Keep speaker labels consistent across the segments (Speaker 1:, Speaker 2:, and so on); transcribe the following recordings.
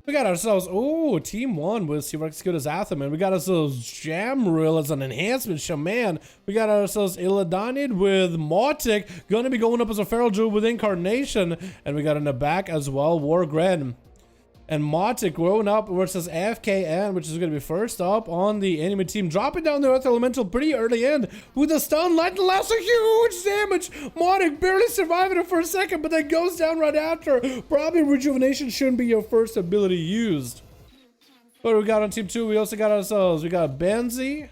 Speaker 1: We got ourselves, oh, team 1 with Seavark as good as Athaman. We got ourselves Jamril as an enhancement shaman. We got ourselves Illidanid with Mautic, gonna be going up as a feral druid with Incarnation. And we got in the back as well, Wargren. And Mautic growing up versus AFKN, which is going to be first up on the enemy team. Dropping down the Earth Elemental pretty early in with a stun. Lightning Blast, a huge damage. Mautic barely surviving it for a second, but then goes down right after. Probably Rejuvenation shouldn't be your first ability used. What do we got on team 2? We also got ourselves, we got Benzi,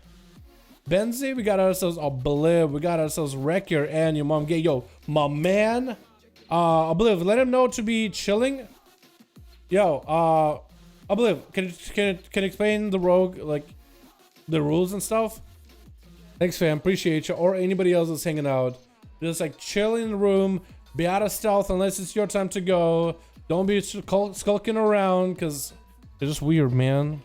Speaker 1: we got ourselves Obliv, we got ourselves Wrecker, and your mom gay. Yo, my man, Obliv, let him know to be chilling. Yo, I believe, can explain the rogue, like, the rules and stuff? Thanks, fam, appreciate you, or anybody else that's hanging out. Just, like, chill in the room, be out of stealth unless it's your time to go. Don't be skulking around, because they're just weird, man.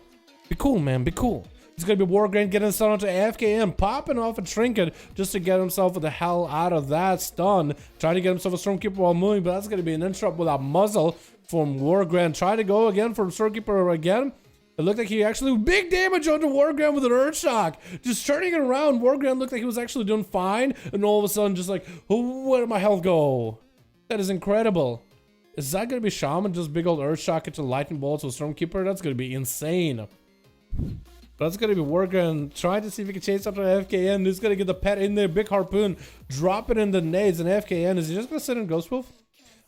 Speaker 1: Be cool, man, be cool. He's gonna be Wargren getting stun onto AFKM, popping off a trinket just to get himself the hell out of that stun. Trying to get himself a Stormkeeper while moving, but that's gonna be an interrupt with a muzzle from Wargren. Try to go again for Stormkeeper again. It looked like he actually big damage onto Wargren with an Earth Shock. Just turning it around, Wargren looked like he was actually doing fine, and all of a sudden just like, oh, where did my health go? That is incredible. Is that gonna be Shaman just big old Earth Shock into lightning bolts with Stormkeeper? That's gonna be insane. That's gonna be Wargren trying to see if he can chase after FKN. He's gonna get the pet in there, big harpoon, drop it in the nades, and FKN, is he just gonna sit in Ghost Wolf?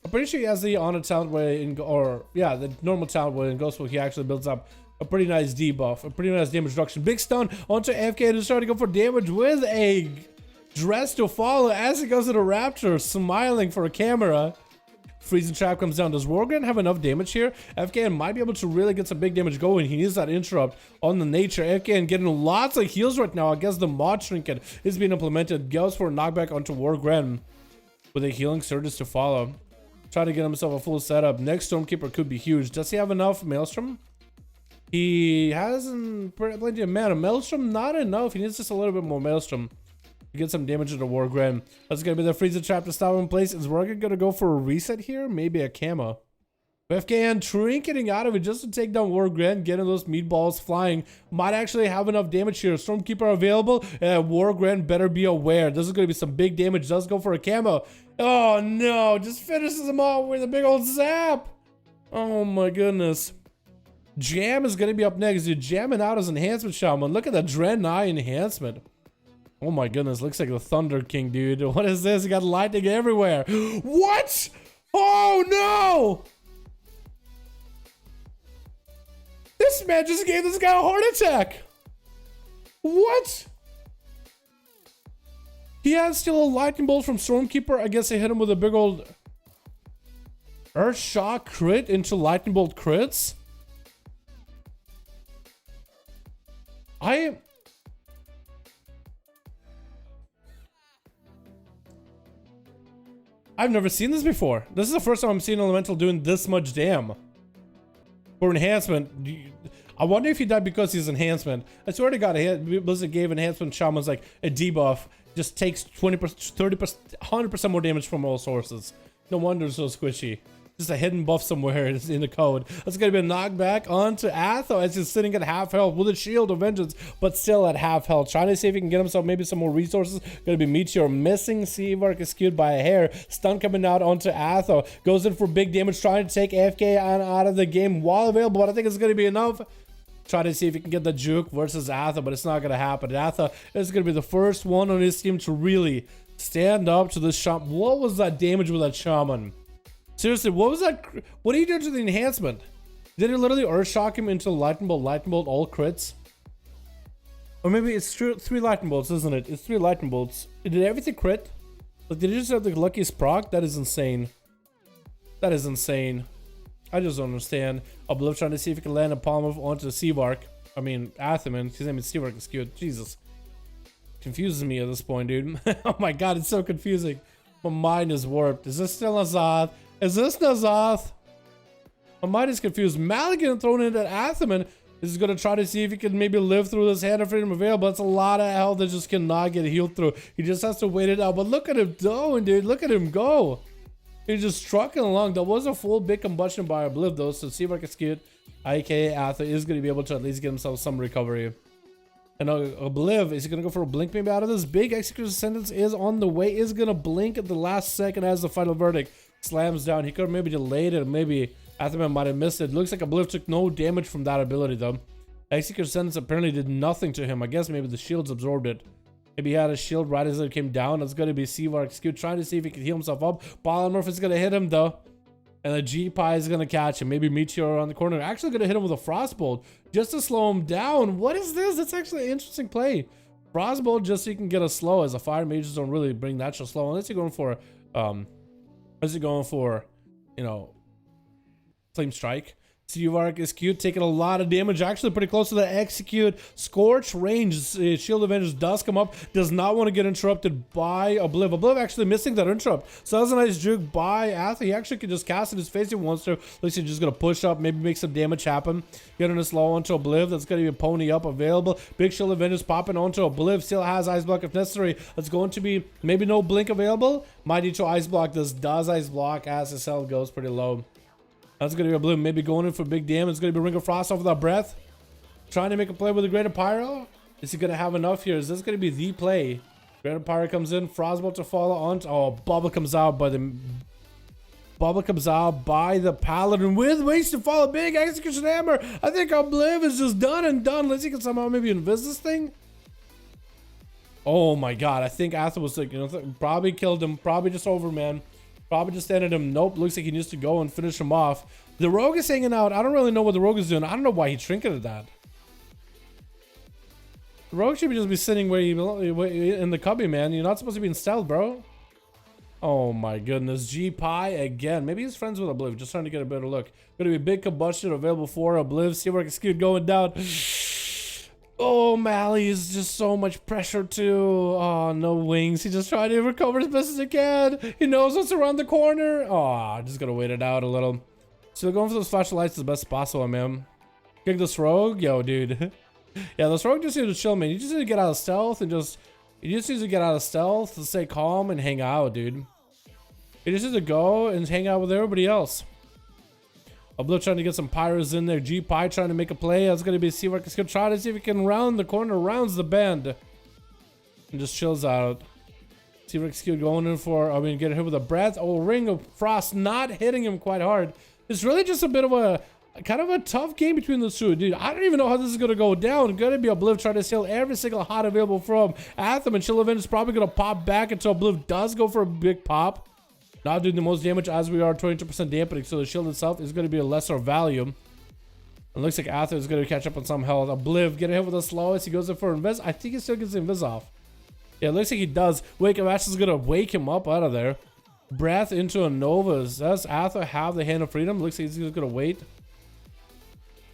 Speaker 1: I'm pretty sure he has the on a talent way in, or yeah, the normal talent way in Ghost Wolf. He actually builds up a pretty nice debuff, a pretty nice damage reduction. Big stun onto FKN, who's trying to go for damage with a dress to follow as he goes to the Raptor, smiling for a camera. Freezing Trap comes down. Does Wargren have enough damage here? FKN might be able to really get some big damage going. He needs that interrupt on the nature. FKN getting lots of heals right now. I guess the mod trinket is being implemented. Goes for a knockback onto Wargren with a healing surges to follow. Try to get himself a full setup. Next Stormkeeper could be huge. Does he have enough Maelstrom? He hasn't plenty of mana. Maelstrom, not enough. He needs just a little bit more Maelstrom to get some damage into Wargren. That's gonna be the Freezer Trap to stop him in place. Is Wargren gonna go for a reset here? Maybe a camo. FKN trinketing out of it just to take down Wargren, getting those meatballs flying. Might actually have enough damage here. Stormkeeper available. Wargren better be aware. This is gonna be some big damage. Does go for a camo. Oh no, just finishes him off with a big old zap. Oh my goodness. Jam is gonna be up next. Dude, jamming out his enhancement shaman. Look at the Dreadnought enhancement. Oh my goodness, looks like the Thunder King, dude. What is this? He got lightning everywhere. What? Oh no! This man just gave this guy a heart attack. What? He has still a lightning bolt from Stormkeeper. I guess I hit him with a big old Earth Shock crit into lightning bolt crits. I've never seen this before. This is the first time I'm seeing Elemental doing this much damn. For enhancement, I wonder if he died because he's enhancement. I swear to God, Blizzard gave enhancement shamans like a debuff. Just takes 20%, 30%, 100% more damage from all sources. No wonder it's so squishy. Just a hidden buff somewhere in the code. That's gonna be a knockback onto Atho as he's sitting at half health with a shield of vengeance, but still at half health. Trying to see if he can get himself maybe some more resources. Gonna be Meteor missing. Seavark is skewed by a hair. Stun coming out onto Atho. Goes in for big damage, trying to take AFK out of the game while available, but I think it's gonna be enough. Try to see if he can get the juke versus Atho, but it's not gonna happen. Atho is gonna be the first one on his team to really stand up to this shaman. What was that damage with that shaman? Seriously, what was that? What did he do to the enhancement? Did it literally Earth Shock him into lightning bolt, all crits? Or maybe it's 3 lightning bolts, isn't it? It's 3 lightning bolts. Did everything crit? Like, did he just have the luckiest proc? That is insane. That is insane. I just don't understand. Obliv trying to see if he can land a palm onto the Seavark. I mean, Athaman. His name is Seavark is cute. Jesus. Confuses me at this point, dude. Oh my god, it's so confusing. My mind is warped. Is this still Azath? Is this Nazath? My mind is confused. Maligan thrown in at Athaman is going to try to see if he can maybe live through this Hand of Freedom available. That's a lot of health that just cannot get healed through. He just has to wait it out. But look at him going, dude. Look at him go. He's just trucking along. That was a full big combustion by Obliv though, so Seavark is cute. aka Atha, is going to be able to at least get himself some recovery. And Obliv, is he going to go for a blink maybe out of this? Big Executor's Sentence is on the way, is going to blink at the last second as the final verdict slams down. He could have maybe delayed it, maybe Athaman might have missed it. Looks like Obliv took no damage from that ability though. Executor's Sentence apparently did nothing to him. I guess maybe the shields absorbed it. Maybe he had a shield right as it came down. It's going to be Seavar Execute trying to see if he can heal himself up. Polymorph is going to hit him though. And the G-Pie is going to catch him. Maybe Meteor on the corner. Actually going to hit him with a Frostbolt just to slow him down. What is this? That's actually an interesting play. Frostbolt just so you can get a slow, as the fire mages don't really bring natural slow unless you're going for you know, Flame Strike. Seavark is cute, taking a lot of damage, actually pretty close to the execute. Scorch range, Shield Avengers does come up, does not want to get interrupted by Obliv. Obliv actually missing that interrupt. So that was a nice juke by Atha. He actually could just cast in his face if he wants to. Looks like he's just going to push up, maybe make some damage happen. Getting a slow onto Obliv. That's going to be a pony up available. Big Shield Avengers popping onto Obliv. Still has Ice Block if necessary. That's going to be maybe no blink available. Might need to Ice Block. This does Ice Block as his health goes pretty low. That's going to be a blue. Maybe going in for big damage. It's going to be Ring of Frost off that breath. Trying to make a play with the Greater Pyro. Is he going to have enough here? Is this going to be the play? Greater Pyro comes in. Frostbolt to follow on. Oh, Bubble comes out by the... Paladin with ways to follow. Big Execution Hammer. I think Obliv is just done and done. Unless he can somehow maybe invis this thing. Oh my god. I think Atha was like, you know, probably killed him. Probably just over, man. Probably just ended him. Nope, looks like he needs to go and finish him off. The Rogue is hanging out. I don't really know what the Rogue is doing. I don't know why he trinketed that. The Rogue should just be sitting where you in the cubby, man. You're not supposed to be in stealth, bro. Oh my goodness. G-Pie again. Maybe he's friends with Obliv. Just trying to get a better look. Gonna be big combustion available for Obliv. See where it's going down. Oh, Mally is just so much pressure too. Oh, no wings. He's just trying to recover as best as he can. He knows what's around the corner. Oh, just gotta wait it out a little. So going for those flashlights as best possible, man. Kick this Rogue. Yo, dude. Yeah, this Rogue just needs to chill, man. You just need to get out of stealth and just... You just need to get out of stealth to stay calm and hang out, dude. You just need to go and hang out with everybody else. Obliv trying to get some pyros in there. G-Pie trying to make a play. That's going to be Seavark. He's going to try to see if he can round the corner, rounds the bend. And just chills out. Seavark's going in for, getting hit with a breath. Oh, Ring of Frost not hitting him quite hard. It's really just a bit of a, kind of a tough game between the two. Dude, I don't even know how this is going to go down. Going to be Obliv trying to steal every single hot available from Atham. And Chill Event is probably going to pop back until Obliv does go for a big pop. Not doing the most damage as we are 22% dampening, so the shield itself is going to be a lesser value. It looks like Atha is going to catch up on some health. Obliv getting hit with the slowest. He goes in for invis. I think he still gets the invis off. Yeah, it looks like he does. Wake of Ashes is going to wake him up out of there. Breath into a Nova. Does Atha have the Hand of Freedom? Looks like he's just going to wait.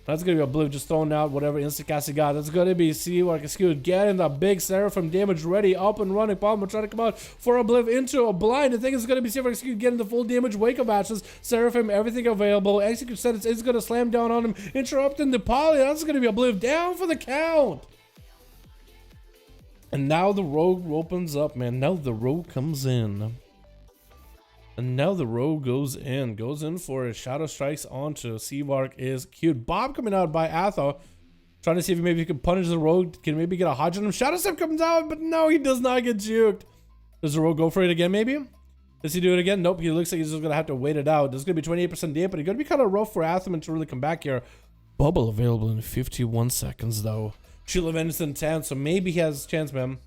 Speaker 1: That's going to be Obliv just throwing out whatever instant cast he got. That's going to be Seavark Skewed getting the big Seraphim damage ready, up and running. Palmer trying to come out for Obliv into a blind. I think it's going to be Seavark Skewed getting the full damage. Wake of Ashes, Seraphim, everything available. Execute Sentence is going to slam down on him, interrupting the poly. That's going to be Obliv down for the count. And now the Rogue opens up, man. Now the Rogue comes in. And now the Rogue goes in for a Shadow Strikes onto Seavark is cute. Bob coming out by Atha, trying to see if maybe he can punish the Rogue. Can maybe get a hodge on him. Shadow Step comes out, but no, he does not get juked. Does the Rogue go for it again, maybe? Does he do it again? Nope, he looks like he's just going to have to wait it out. There's going to be 28% damp, but it's going to be kind of rough for Athaman to really come back here. Bubble available in 51 seconds, though. Shield of Vengeance in 10, so maybe he has a chance, man.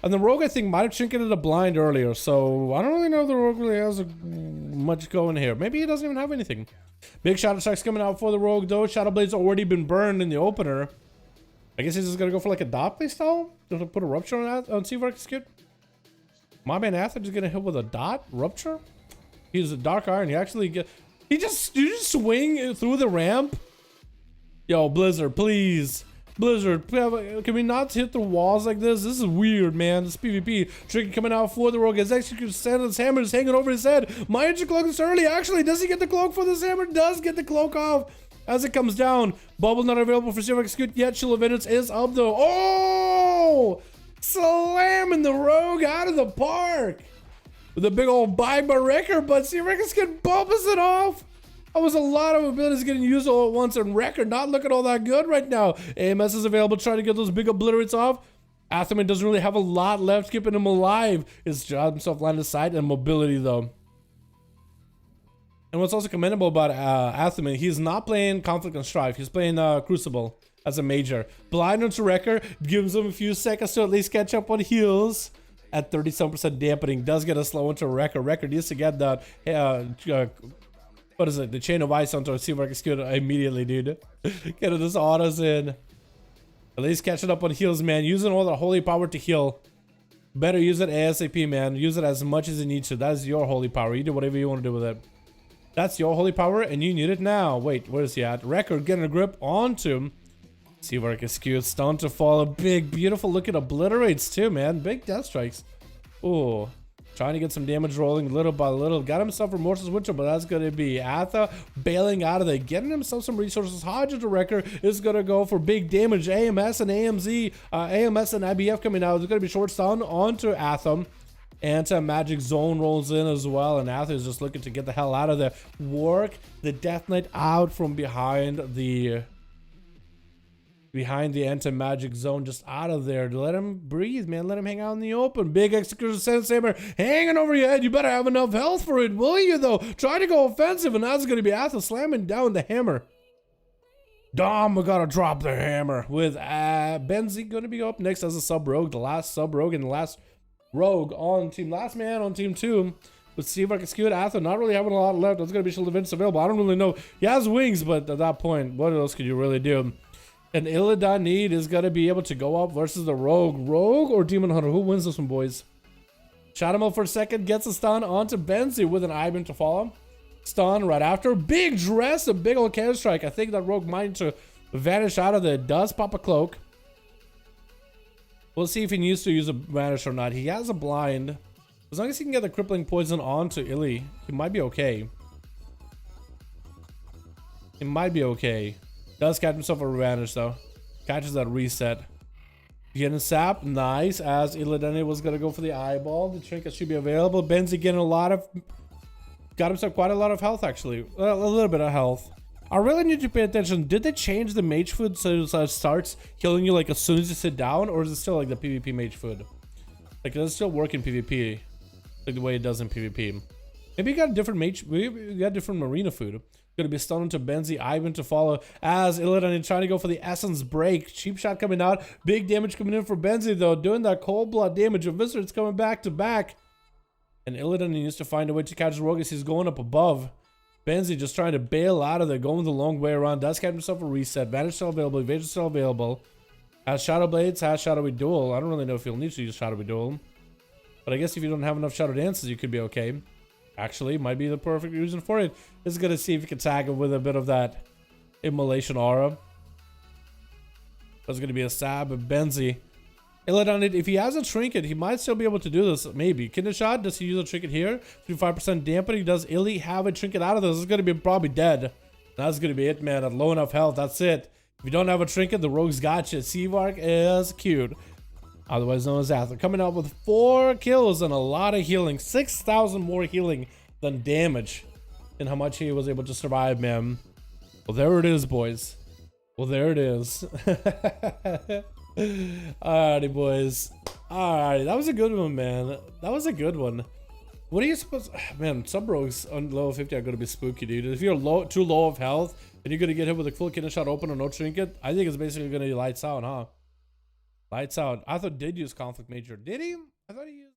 Speaker 1: And the Rogue, I think, might have trinketed a blind earlier, so I don't really know if the Rogue really has much going here. Maybe he doesn't even have anything. Big Shadow Strikes coming out for the Rogue, though. Shadow Blade's already been burned in the opener. I guess he's just going to go for like a dot play style? To put a Rupture on Seavark's kid? My man Atha just going to hit with a dot? Rupture? He's a Dark Iron. He actually get... You just swing through the ramp? Yo, Blizzard, please. Blizzard, can we not hit the walls like this? This is weird, man. This PvP. Tricky coming out for the Rogue. His Execute Sentence hammer is hanging over his head. Magic Cloak is early. Actually, does he get the cloak for this hammer? Does get the cloak off as it comes down. Bubble not available for Seavark Execute yet. Chill of Vengeance is up though. Oh! Slamming the Rogue out of the park with a big old bye-bye wrecker, but Seavark Execute bubbles it off. That was a lot of abilities getting used all at once, and Wrecker not looking all that good right now. AMS is available, trying to get those big obliterates off. Atherman doesn't really have a lot left, keeping him alive. His job himself line of sight and mobility though. And what's also commendable about Atherman, he's not playing Conflict and Strife. He's playing Crucible as a major. Blind onto Wrecker, gives him a few seconds to at least catch up on heals. At 37% dampening, does get a slow into Wrecker. Wrecker needs to get that, what is it? The Chain of Ice onto Sea Mark Execute immediately, dude. Getting this autos in. At least catching up on heals, man. Using all the holy power to heal. Better use it ASAP, man. Use it as much as you need to. That is your holy power. You do whatever you want to do with it. That's your holy power, and you need it now. Wait, where is he at? Wrecker getting a grip onto Sea Mark Execute. Stone to fall. Big, beautiful looking obliterates too, man. Big death strikes. Ooh. Trying to get some damage rolling little by little. Got himself Remorseless Witcher, but that's going to be Atha bailing out of there. Getting himself some resources. Hodge to Wrecker is going to go for big damage. AMS and AMZ, AMS and IBF coming out. It's going to be short stun onto Atham. Anti-magic zone rolls in as well, and Atha is just looking to get the hell out of there. Work the Death Knight out from behind the anti-magic zone, just out of there. Let him breathe, man. Let him hang out in the open. Big Executioner Saber hanging over your head. You better have enough health for it, will you, though? Try to go offensive, and that's going to be Atha slamming down the hammer. Dom, we gotta drop the hammer. With Benzi going to be up next as a sub-rogue. The last sub-rogue and the last rogue on team. Last man on team 2. With Sea Mark Execute, Atha not really having a lot left. That's going to be Shield Events available. I don't really know. He has wings, but at that point, what else could you really do? And Illidan Need is going to be able to go up versus the Rogue. Rogue or Demon Hunter? Who wins this one, boys? Shadowlands for a second. Gets a stun onto Benzi with an Ivan to follow. Stun right after. Big dress. A big old cannon strike. I think that Rogue might to vanish out of there. Does pop a cloak. We'll see if he needs to use a vanish or not. He has a blind. As long as he can get the crippling poison onto Illy, he might be okay. He might be okay. Does catch himself a vanish though. Catches that reset. Getting sap, nice. As Illidan was gonna go for the eyeball. The trinket should be available. Benzi getting got himself quite a lot of health actually. A little bit of health. I really need to pay attention. Did they change the mage food so it starts healing you like as soon as you sit down, or is it still like the PvP mage food? Like does it still work in PvP? Like the way it does in PvP. Maybe you got a different mage. Maybe you got different marina food. Gonna be stunned to Benzi, Ivan to follow as Illidan trying to go for the essence break. Cheap shot coming out. Big damage coming in for Benzi though. Doing that cold blood damage. A Viscer's coming back to back. And Illidan needs to find a way to catch Rogue as he's going up above. Benzi just trying to bail out of there. Going the long way around. Does catch himself a reset. Vanish still available. Evasion still available. Has Shadow Blades. Has Shadowy Duel. I don't really know if you'll need to use Shadowy Duel. But I guess if you don't have enough Shadow Dances, you could be okay. Actually, might be the perfect reason for it. This is going to see if you can tag him with a bit of that immolation aura. That's going to be a stab of Benzi. Illidan, if he has a trinket, he might still be able to do this. Maybe. Kidney shot, does he use a trinket here? 55% dampening. Does Illy have a trinket out of this? This is going to be probably dead. That's going to be it, man. At low enough health, that's it. If you don't have a trinket, the Rogue's got you. Seavark is cute. Otherwise known as Ather. Coming out with 4 kills and a lot of healing. 6,000 more healing than damage. And how much he was able to survive, man. Well, there it is, boys. Well, there it is. Alrighty, boys. Alrighty, that was a good one, man. That was a good one. What are you supposed... Man, some rogues on low 50 are going to be spooky, dude. If you're too low of health and you're going to get hit with a full kidney shot open or no trinket, I think it's basically going to be lights out, huh? Lights out. I thought did use Conflict Major. Did he? I thought he used...